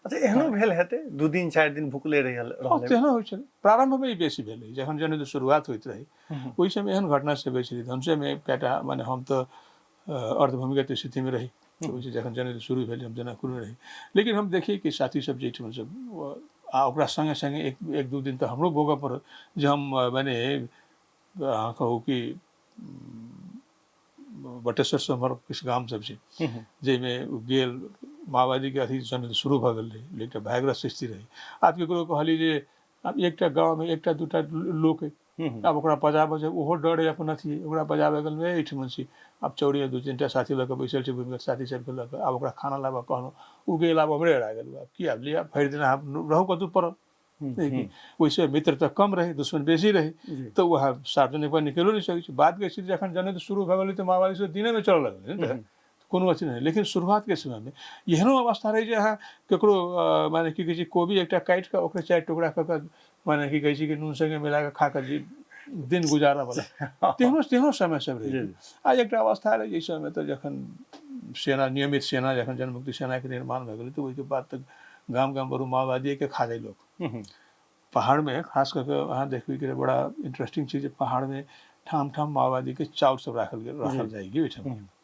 अच्छा एहनो भेल हेतै 2 दिन 4 दिन भुखले रहल तेहन होइ छलै प्रारंभ में बेसी भेलै जखन जनयुद्ध शुरुआत होइत रही ओहि समय एहन घटना सब होइ छलै हमसे में कएटा माने हम तो अर्धभूमिगत स्थिति में रही ओहि जखन जनयुद्ध शुरू भेल हम जनकपुर में रही लेकिन हम देखी कि साथी सब जेठिन सब आ ओकरा संगे संगे एक दू दिन तो हमरो भोगऽ पड़ल जे हम माने कहू कि बटेश्वर से हमर किछु गाम सब छै जाहिमे गेल माओवादी के अथी जनयुद्ध शुरू भऽ गेल रही लेकिन भयग्रस्त स्थिति रही आब केकरो कहली जे आब एकटा गाँव में एकटा दूटा लोक अब ओकरा बजाबऽ जे ओहो डर है अपन अथी ओकरा बजाबऽ गेल एहिठिमन छी अब चौड़ी 2-3टा साथी लऽ कऽ बैसल छै भूमिगत साथी सबके लऽ कऽ आब ओकरा खाना लाबऽ कहलहुँ ओ गेल आब हमरे हरा गेल आब की आब लिअ भरि दिन आब रहू कतौ पड़ल वैसे मित्र तो कम रहे दुश्मन बेसी रहे तो वह सार्वजनिक पर निकलो नहीं सकै बाद के स्थिति जखन जनयुद्ध शुरू भऽ गेलै तऽ माओवादी सब दिने में चलऽ लगलै कोनो अथी नहीं लेकिन शुरुआत के समय में एहनो अवस्था रही जे अहाँ केकरो माने की कहै छै कोबी एकटा काटि कऽ ओकरे 4 टुकड़ा कऽ कऽ माने की कहै छै कि नून संगे मिला कऽ खा कऽ दिन गुजारा वाला तेहनो समय सब रही आ एकटा अवस्था रही एहि समय तऽ जखन सेना नियमित सेना जखन जनमुक्ति सेना के निर्माण भऽ गेलै तऽ ओहिके बाद तक गाम गाम बड़ू माओवादी के खा जाए लोग पहाड़ में खास करके अहाँ देखबी कि बड़ा इंटरेस्टिंग चीज पहाड़ में ठाम ठाम माओवादी के चाउर सब रखल जाएगी ओहिठाम